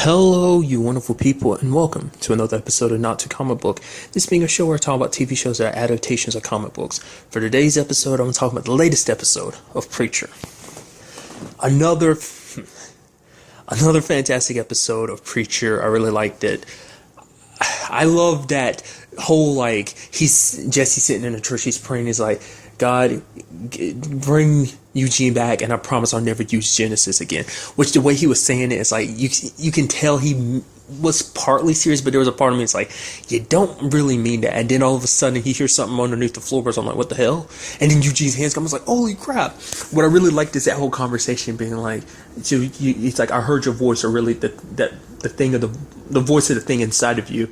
Hello, you wonderful people, and welcome to another episode of Not to Comic Book. This being a show where I talk about TV shows that are adaptations of comic books. For today's episode, I'm going to talk about the latest episode of Preacher. Another fantastic episode of Preacher. I really liked it. I love that whole, Jesse sitting in the church, he's praying, he's like, God, bring Eugene back, and I promise I'll never use Genesis again. Which, the way he was saying it, it's like, you can tell he was partly serious, but there was a part of me that's like, you don't really mean that. And then all of a sudden, he hears something underneath the floorboards. I'm like, what the hell? And then Eugene's hands come. I was like, holy crap. What I really liked is that whole conversation being like, so it's like, I heard your voice, or really the thing of the voice of the thing inside of you.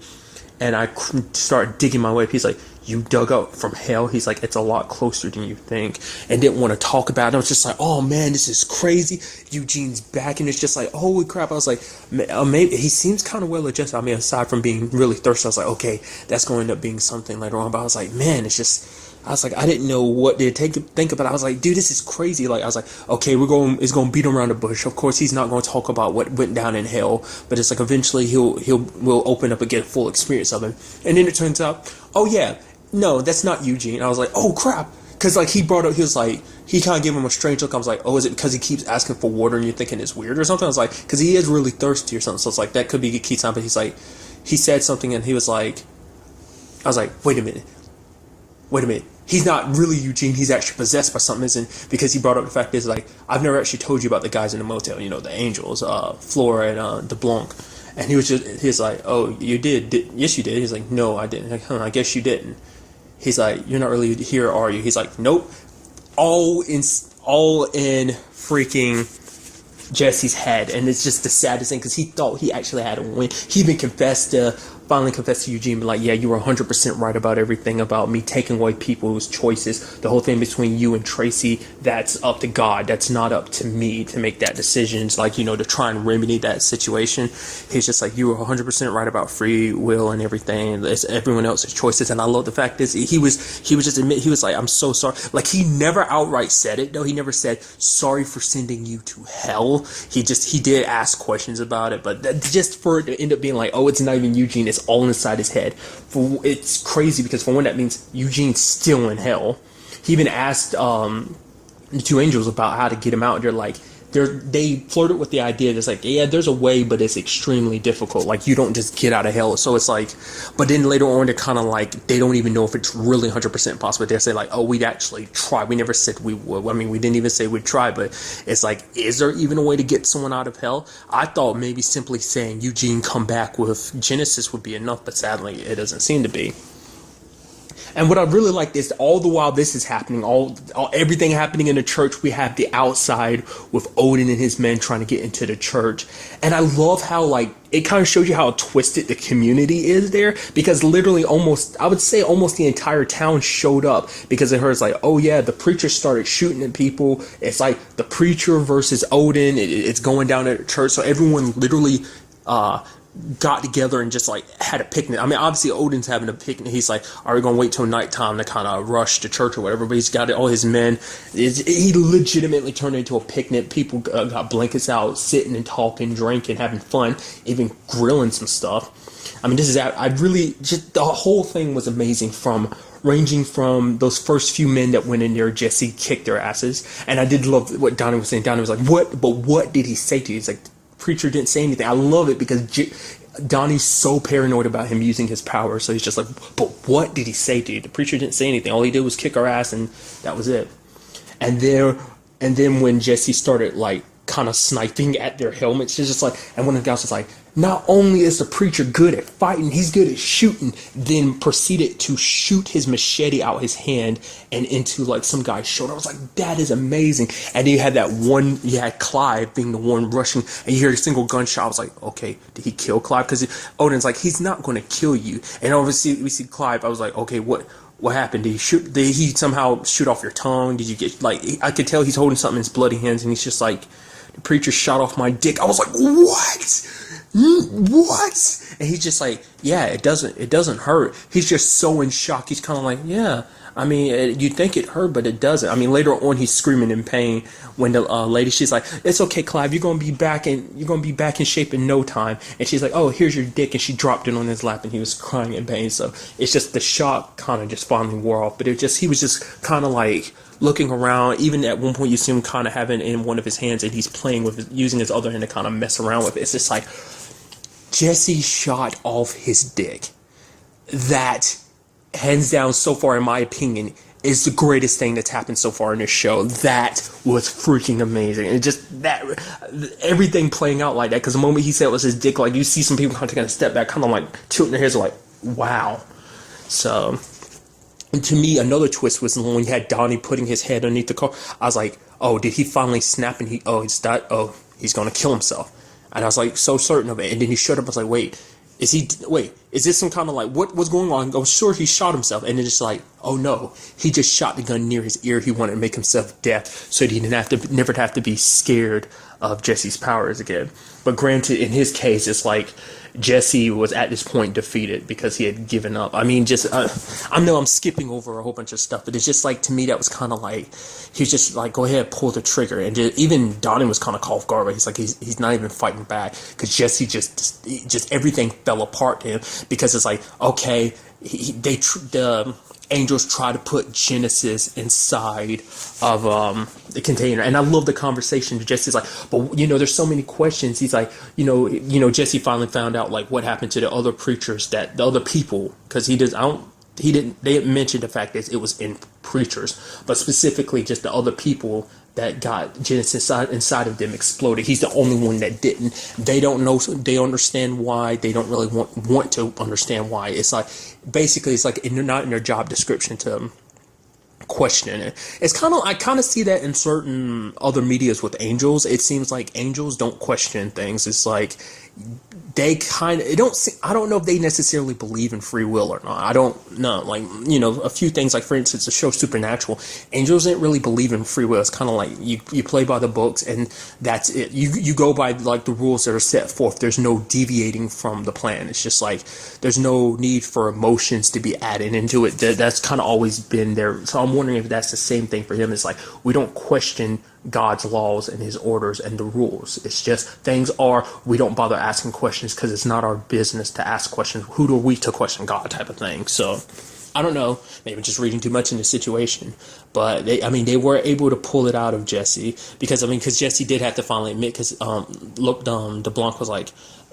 And I start digging my way up. He's like, you dug up from hell? He's like, it's a lot closer than you think. And didn't want to talk about it. I was just like, oh man, this is crazy. Eugene's back, and it's just like, holy crap. I was like, maybe he seems kind of well adjusted. I mean, aside from being really thirsty, I was like, okay, that's going to end up being something later on. But I was like, man, it's just, I was like, I didn't know what to think about. I was like, dude, this is crazy. Like, I was like, okay, it's going to beat around the bush. Of course, he's not going to talk about what went down in hell, but it's like, eventually we'll open up and get a full experience of him. And then it turns out, oh yeah, no, that's not Eugene. I was like, oh crap. Cause like he brought up, he was like, he kind of gave him a strange look. I was like, oh, is it because he keeps asking for water and you're thinking it's weird or something? I was like, cause he is really thirsty or something. So it's like, that could be a key sign. But he's like, he said something and he was like, I was like, wait a minute. He's not really Eugene. He's actually possessed by something, isn't? Because he brought up the fact is like, I've never actually told you about the guys in the motel. You know, the Angels, Flora and DeBlanc. And he was like, oh, you did? Yes, you did. He's like, no, I didn't. Like, I guess you didn't. He's like, you're not really here, are you? He's like, nope. All in freaking Jesse's head. And it's just the saddest thing, because he thought he actually had a win. He even finally confessed to Eugene, like, yeah, you were 100% right about everything about me taking away people's choices. The whole thing between you and Tracy, that's up to God. That's not up to me to make that decision. It's like, you know, to try and remedy that situation. He's just like, you were 100% right about free will and everything. It's everyone else's choices. And I love the fact is he was just admit, he was like, I'm so sorry. Like, he never outright said it though. He never said, sorry for sending you to hell. He did ask questions about it, but just for it to end up being like, oh, it's not even Eugene, it's all inside his head. It's crazy, because for one, that means Eugene's still in hell. He even asked the two angels about how to get him out. They're like, they flirted with the idea that's like, yeah, there's a way, but it's extremely difficult. Like, you don't just get out of hell. So it's like, but then later on, they're kind of like, they don't even know if it's really 100% possible. They say like, oh, we'd actually try. We never said we would. I mean, we didn't even say we'd try, but it's like, is there even a way to get someone out of hell? I thought maybe simply saying Eugene come back with Genesis would be enough, but sadly, it doesn't seem to be. And what I really like is, all the while this is happening, everything happening in the church, we have the outside with Odin and his men trying to get into the church. And I love how, like, it kind of shows you how twisted the community is there, because literally I would say almost the entire town showed up because they heard it's like, oh yeah, the preacher started shooting at people. It's like the preacher versus Odin. It's going down at the church. So everyone literally, got together and just like had a picnic. I mean, obviously Odin's having a picnic. He's like, are we gonna wait till nighttime to kind of rush to church or whatever? But he's got all his men. He legitimately turned it into a picnic. People got blankets out, sitting and talking, drinking, having fun, even grilling some stuff. I mean, the whole thing was amazing, ranging from those first few men that went in there. Jesse kicked their asses. And I did love what Donnie was saying. Donnie was like, what did he say to you? He's like, preacher didn't say anything. I love it because Donnie's so paranoid about him using his power, so he's just like, but what did he say to you? The preacher didn't say anything. All he did was kick our ass, and that was it. And then when Jesse started like kind of sniping at their helmets, it's just like, and one of the guys was like, not only is the preacher good at fighting, he's good at shooting, then proceeded to shoot his machete out his hand and into like some guy's shoulder. I was like, that is amazing. And then you had Clive being the one rushing, and you hear a single gunshot. I was like, okay, did he kill Clive? Because Odin's like, he's not going to kill you. And obviously we see Clive. I was like, okay, what happened? Did he somehow shoot off your tongue? Did you get, like, I could tell he's holding something in his bloody hands, and he's just like, the preacher shot off my dick. I was like, what? And he's just like, yeah, it doesn't hurt. He's just so in shock. He's kind of like, yeah, I mean, you think it hurt, but it doesn't. I mean, later on, he's screaming in pain when the lady, she's like, "It's okay, Clive. You're gonna be back in shape in no time." And she's like, "Oh, here's your dick," and she dropped it on his lap, and he was crying in pain. So it's just the shock kind of just finally wore off. But he was just kind of like looking around. Even at one point, you see him kind of having it in one of his hands, and he's playing with using his other hand to kind of mess around with it. It's just like Jesse shot off his dick. That, hands down, so far in my opinion, is the greatest thing that's happened so far in this show. That was freaking amazing. And just that, everything playing out like that. Because the moment he said it was his dick, like, you see some people kind of taking a step back, kind of like tilting their heads, like, wow. So, and to me, another twist was when you had Donnie putting his head underneath the car. I was like, oh, did he finally snap and he's going to kill himself. And I was like, so certain of it. And then he showed up, I was like, wait, is this some kind of like, what's going on? Oh, sure, he shot himself. And then it's like, oh no, he just shot the gun near his ear. He wanted to make himself deaf so that he didn't never have to be scared of Jesse's powers again. But granted, in his case, it's like Jesse was at this point defeated because he had given up. I mean, I know I'm skipping over a whole bunch of stuff, but it's just like, to me, that was kind of like, he was just like, go ahead, pull the trigger. And even Donnie was kind of caught off guard, but he's like, he's not even fighting back, because Jesse just everything fell apart to him, because it's like, okay, the angels try to put Genesis inside of the container. And I love the conversation. Jesse's like, but there's so many questions. He's like, Jesse finally found out like what happened to the other preachers, that the other people, because they didn't mention the fact that it was in preachers, but specifically just the other people that got Genesis inside of them exploded. He's the only one that didn't. They don't know. They understand why. They don't really want to understand why. It's like, basically, it's like not in their job description to question it. It's kind of, I kind of see that in certain other medias with angels. It seems like angels don't question things. It's like they kind of, I don't know if they necessarily believe in free will or not. I don't know. Like, a few things, like for instance, the show Supernatural, angels didn't really believe in free will. It's kind of like you play by the books and that's it. You go by like the rules that are set forth. There's no deviating from the plan. It's just like, there's no need for emotions to be added into it. That's kind of always been there. So I'm wondering if that's the same thing for him. It's like, we don't question God's laws and his orders and the rules. It's just, we don't bother asking questions because it's not our business to ask questions. Who are we to question God, type of thing. So I don't know, maybe just reading too much in the situation, but they were able to pull it out of Jesse, because Jesse did have to finally admit, because DeBlanc was like,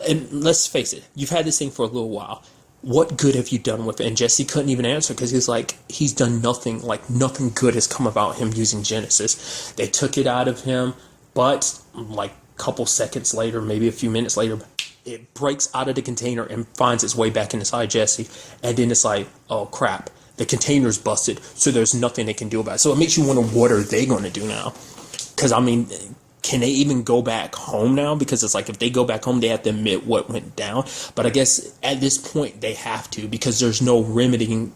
and let's face it, you've had this thing for a little while. What good have you done with it? And Jesse couldn't even answer, because he's like, he's done nothing. Like, nothing good has come about him using Genesis. They took it out of him, but like a couple seconds later, maybe a few minutes later, it breaks out of the container and finds its way back inside Jesse. And then it's like, oh crap, the container's busted, so there's nothing they can do about it. So it makes you wonder, what are they going to do now? Because can they even go back home now? Because it's like, if they go back home, they have to admit what went down. But I guess at this point they have to, because there's no remedying.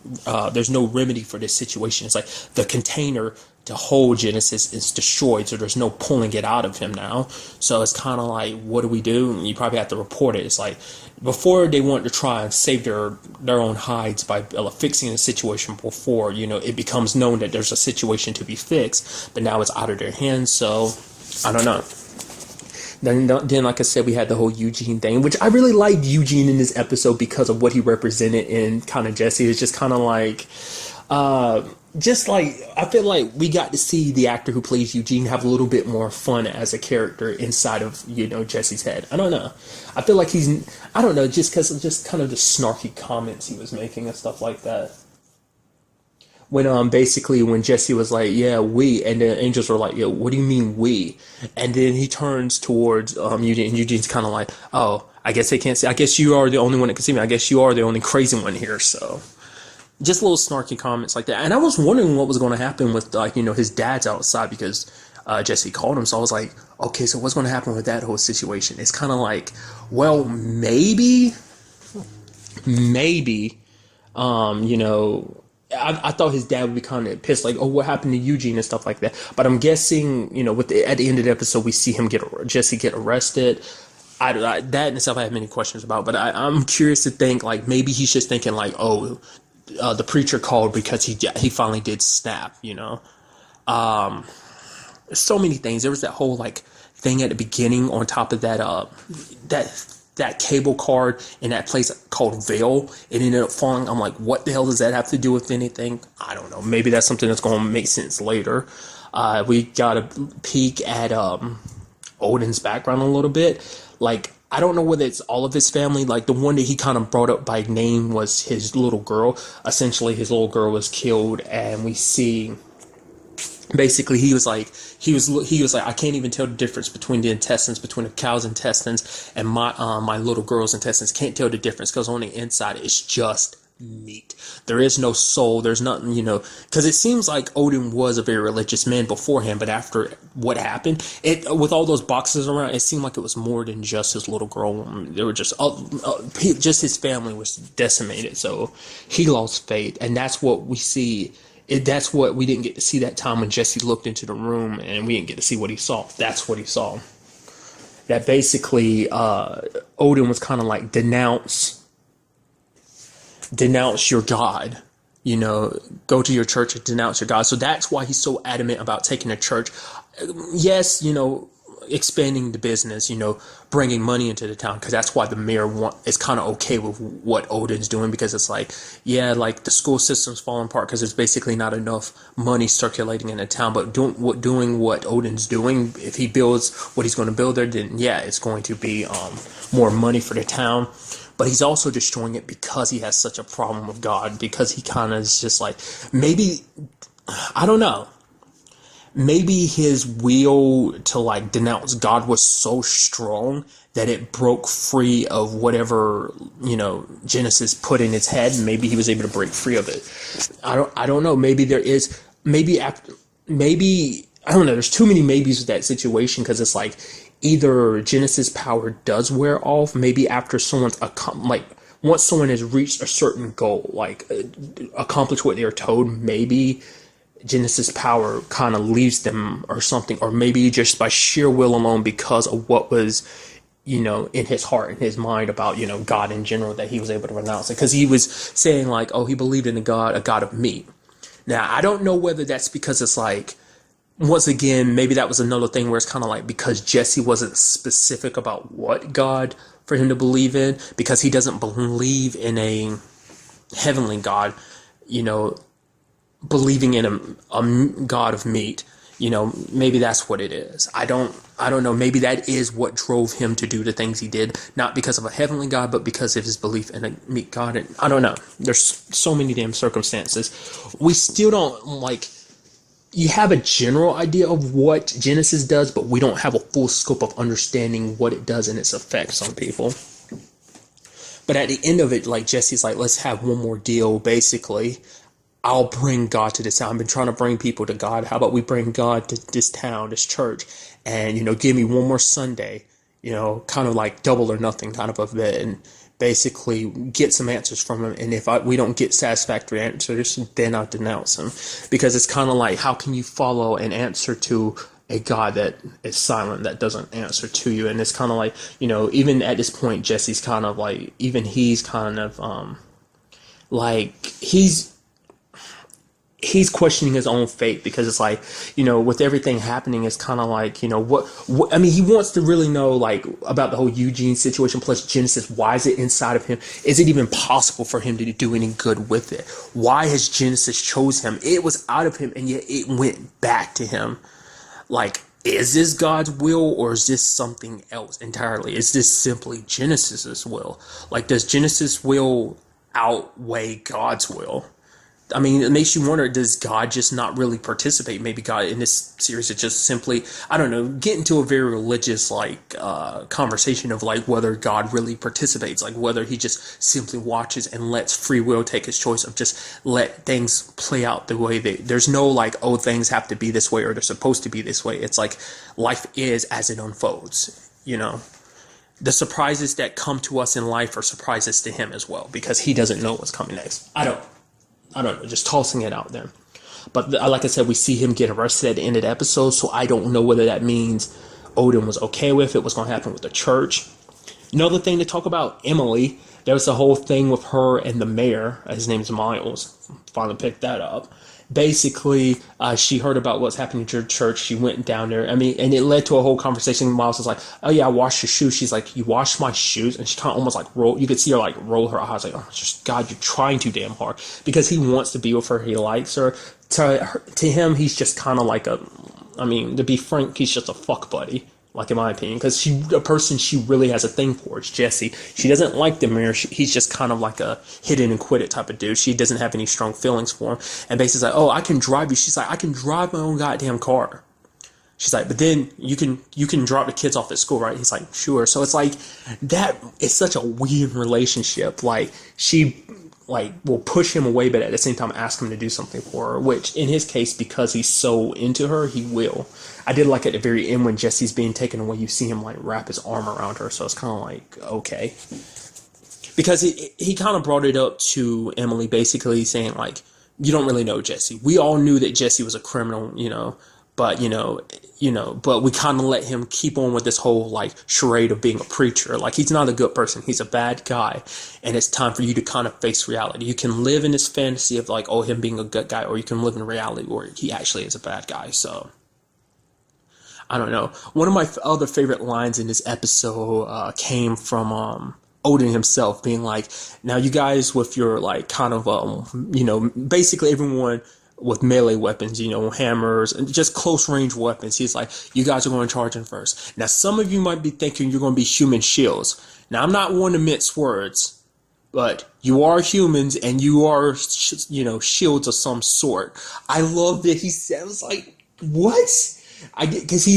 There's no remedy for this situation. It's like the container to hold Genesis is destroyed, so there's no pulling it out of him now. So it's kind of like, what do we do? And you probably have to report it. It's like, before they wanted to try and save their own hides by fixing the situation before, it becomes known that there's a situation to be fixed, but now it's out of their hands. So I don't know. Then, like I said, we had the whole Eugene thing, which I really liked Eugene in this episode because of what he represented in kind of Jesse. It's just kind of like, I feel like we got to see the actor who plays Eugene have a little bit more fun as a character inside of, Jesse's head. I don't know. I feel like I don't know, just because of just kind of the snarky comments he was making and stuff like that. When basically when Jesse was like, yeah, we, and the angels were like, yo, what do you mean we? And then he turns towards Eugene, and Eugene's kind of like, oh, I guess they can't see. I guess you are the only one that can see me. I guess you are the only crazy one here. So just little snarky comments like that. And I was wondering what was going to happen with his dad's outside, because Jesse called him. So I was like, okay, so what's going to happen with that whole situation? It's kind of like, well, maybe, I thought his dad would be kind of pissed, like, oh, what happened to Eugene and stuff like that. But I'm guessing, at the end of the episode, we see Jesse get arrested. That in itself I have many questions about. But I'm curious to think, like, maybe he's just thinking, like, oh, the preacher called because he finally did snap. So many things. There was that whole like thing at the beginning on top of that cable card in that place called Vail. It ended up falling. I'm like, what the hell does that have to do with anything? I don't know. Maybe that's something that's going to make sense later. We got a peek at Odin's background a little bit. Like, I don't know whether it's all of his family. Like, the one that he kind of brought up by name was his little girl. Essentially, his little girl was killed, and we see basically he was like, I can't even tell the difference between the intestines, between a cow's intestines and my little girl's intestines. Can't tell the difference because on the inside it's just meat. There is no soul. There's nothing, because it seems like Odin was a very religious man beforehand, but after what happened, with all those boxes around, it seemed like it was more than just his little girl. They were just his family was decimated, so he lost faith, and that's what we see. That's what we didn't get to see that time when Jesse looked into the room, and we didn't get to see what he saw. That's what he saw. That basically Odin was kind of like denounce your God, go to your church and denounce your God. So that's why he's so adamant about taking a church. Yes, expanding the business, bringing money into the town, because that's why the mayor is kind of okay with what Odin's doing, because it's like, yeah, like the school system's falling apart because there's basically not enough money circulating in the town. But doing what Odin's doing, if he builds what he's going to build there, then yeah, it's going to be more money for the town. But he's also destroying it because he has such a problem with God, because he kind of is just like, maybe, I don't know. Maybe his will to like denounce God was so strong that it broke free of whatever, Genesis put in his head. And maybe he was able to break free of it. I don't know. Maybe there is, I don't know. There's too many maybes with that situation, because it's like either Genesis power does wear off. Maybe after once someone has reached a certain goal, like accomplish what they're told, maybe Genesis power kind of leaves them or something, or maybe just by sheer will alone, because of what was, in his heart and his mind about, God in general, that he was able to renounce it. Because he was saying like, oh, he believed in a God of meat. Now, I don't know whether that's because it's like, once again, maybe that was another thing where it's kind of like, because Jesse wasn't specific about what God for him to believe in, because he doesn't believe in a heavenly God, believing in a God of meat, maybe that's what it is. I don't know. Maybe that is what drove him to do the things he did, not because of a heavenly God, but because of his belief in a meat God. And I don't know. There's so many damn circumstances. We still don't you have a general idea of what Genesis does, but we don't have a full scope of understanding what it does and its effects on people. But at the end of it, like Jesse's like, let's have one more deal, basically. I'll bring God to this town. I've been trying to bring people to God. How about we bring God to this town, this church, and, give me one more Sunday, kind of like double or nothing kind of event, and basically get some answers from him. And if we don't get satisfactory answers, then I'll denounce him. Because it's kind of like, how can you follow an answer to a God that is silent, that doesn't answer to you? And it's kind of like, even at this point, Jesse's kind of like, even he's kind of he's questioning his own faith, because it's like, with everything happening, it's kind of like, what I mean, he wants to really know, like, about the whole Eugene situation plus Genesis. Why is it inside of him? Is it even possible for him to do any good with it? Why has Genesis chose him? It was out of him, and yet it went back to him. Like, is this God's will, or is this something else entirely? Is this simply Genesis's will? Like, does Genesis' will outweigh God's will? I mean, it makes you wonder, does God just not really participate? Maybe God in this series is just simply, I don't know, get into a very religious conversation of like whether God really participates, like whether he just simply watches and lets free will take his choice of just let things play out the way there's no like, oh, things have to be this way or they're supposed to be this way. It's like life is as it unfolds, The surprises that come to us in life are surprises to him as well, because he doesn't know what's coming next. I don't know, just tossing it out there. But like I said, we see him get arrested at the end of the episode, so I don't know whether that means Odin was okay with it, what's going to happen with the church. Another thing to talk about, Emily, there was the whole thing with her and the mayor. His name's Miles. Finally picked that up. Basically, she heard about what's happening to her church. She went down there. I mean, and it led to a whole conversation. Miles was like, "Oh yeah, I washed your shoes." She's like, "You washed my shoes?" And she kind of almost like roll. You could see her like roll her eyes, like, "Oh, just God, you're trying too damn hard." Because he wants to be with her. He likes her. To him, he's just kind of like a. I mean, to be frank, he's just a fuck buddy. Like, in my opinion, because the person she really has a thing for is Jesse. She doesn't like the mayor. He's just kind of like a hit it and quit it type of dude. She doesn't have any strong feelings for him. And basically like, "Oh, I can drive you." She's like, "I can drive my own goddamn car." She's like, "But then you can drop the kids off at school, right?" He's like, "Sure." So it's like, that is such a weird relationship. Like, she like will push him away, but at the same time ask him to do something for her, which in his case, because he's so into her, he will. I did like at the very end when Jesse's being taken away, you see him like wrap his arm around her, so it's kind of like, okay. Because he kind of brought it up to Emily, basically saying like, "You don't really know Jesse. We all knew that Jesse was a criminal, but but we kind of let him keep on with this whole like charade of being a preacher. Like, he's not a good person. He's a bad guy, and it's time for you to kind of face reality. You can live in this fantasy of like, oh, him being a good guy, or you can live in reality where he actually is a bad guy." So I don't know. One of my other favorite lines in this episode came from Odin himself, being like, "Now you guys with your like kind of basically everyone with melee weapons, hammers and just close range weapons." He's like, "You guys are going to charge in first. Now some of you might be thinking you're going to be human shields. Now I'm not one to mince words, but you are humans and you are shields of some sort." I love that he says like, what? I get, because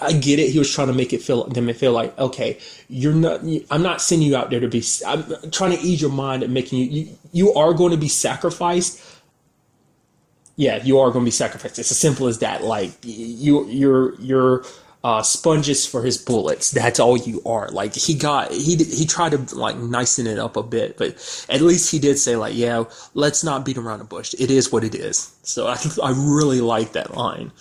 I get it. He was trying to make it feel like, okay, I'm not sending you out there to be. I'm trying to ease your mind and making you are going to be sacrificed. Yeah, you are going to be sacrificed. It's as simple as that. Like, you're sponges for his bullets. That's all you are. Like, he tried to like nicen it up a bit, but at least he did say like, "Yeah, let's not beat around the bush. It is what it is." So I really like that line.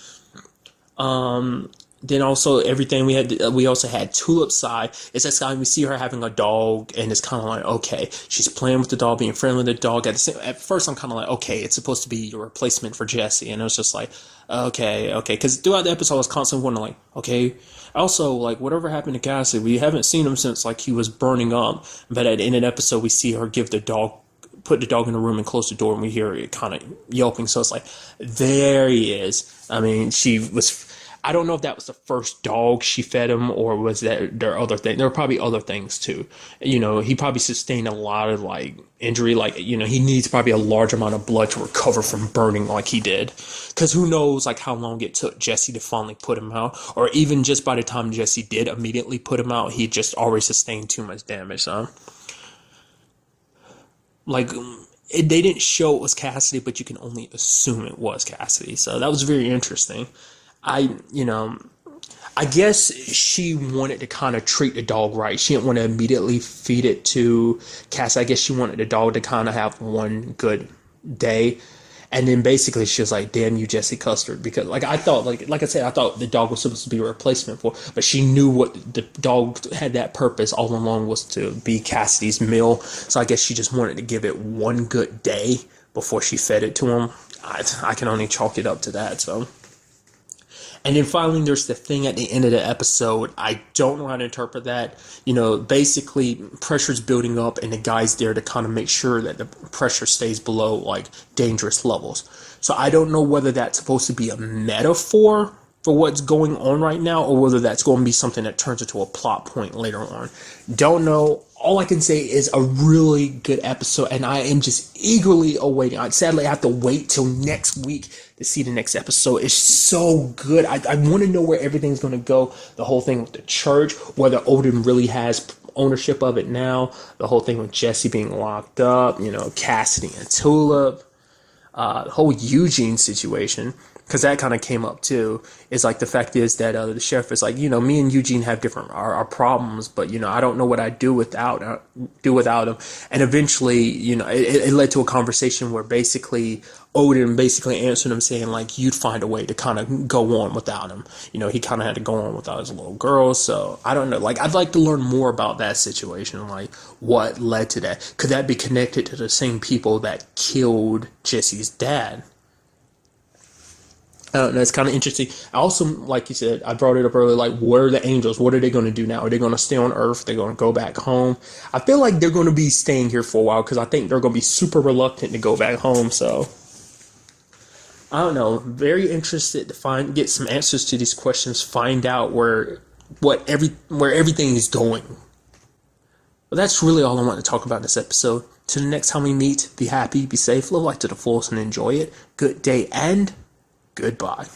Then also everything we also had Tulip's side. It's that time we see her having a dog, and it's kind of like, okay, she's playing with the dog, being friendly with the dog. At first I'm kind of like, okay, it's supposed to be your replacement for Jesse, and it was just like, okay, because throughout the episode I was constantly wondering like, okay, also like whatever happened to Cassie? We haven't seen him since like he was burning up, but at the end of the episode we see her put the dog in the room and close the door, and we hear it kind of yelping. So it's like, there he is. I mean, I don't know if that was the first dog she fed him, or was that there are other things. There were probably other things too. He probably sustained a lot of like injury. Like, he needs probably a large amount of blood to recover from burning like he did. Because who knows like how long it took Jesse to finally put him out, or even just by the time Jesse did immediately put him out, he just already sustained too much damage. So like, they didn't show it was Cassidy, but you can only assume it was Cassidy. So that was very interesting. I guess she wanted to kind of treat the dog right. She didn't want to immediately feed it to Cass. I guess she wanted the dog to kind of have one good day. And then basically she was like, "Damn you, Jesse Custard." Because like I thought, like I said, I thought the dog was supposed to be a replacement for, but she knew what the dog had, that purpose all along was to be Cassidy's meal. So I guess she just wanted to give it one good day before she fed it to him. I can only chalk it up to that, so. And then finally, there's the thing at the end of the episode. I don't know how to interpret that. Basically, pressure's building up, and the guy's there to kind of make sure that the pressure stays below, like, dangerous levels. So I don't know whether that's supposed to be a metaphor for what's going on right now, or whether that's going to be something that turns into a plot point later on. Don't know. All I can say is a really good episode, and I am just eagerly awaiting. Sadly, I have to wait till next week to see the next episode. It's so good. I want to know where everything's going to go. The whole thing with the church, whether Odin really has ownership of it now. The whole thing with Jesse being locked up, Cassidy and Tulip. The whole Eugene situation. because that kind of came up too. Is like the fact is that the sheriff is like, me and Eugene have different our problems, but I don't know what I'd do without him. And eventually, it led to a conversation where basically Odin basically answered him saying like, you'd find a way to kind of go on without him. He kind of had to go on without his little girl. So I don't know. Like, I'd like to learn more about that situation. Like, what led to that? Could that be connected to the same people that killed Jesse's dad? I don't know. It's kind of interesting. I also, like you said, I brought it up earlier. Like, what are the angels? What are they going to do now? Are they going to stay on Earth? They're going to go back home. I feel like they're going to be staying here for a while because I think they're going to be super reluctant to go back home. So I don't know. Very interested to get some answers to these questions. Find out where everything is going. But that's really all I want to talk about in this episode. Till the next time we meet, be happy, be safe, live life to the fullest, and enjoy it. Good day and goodbye.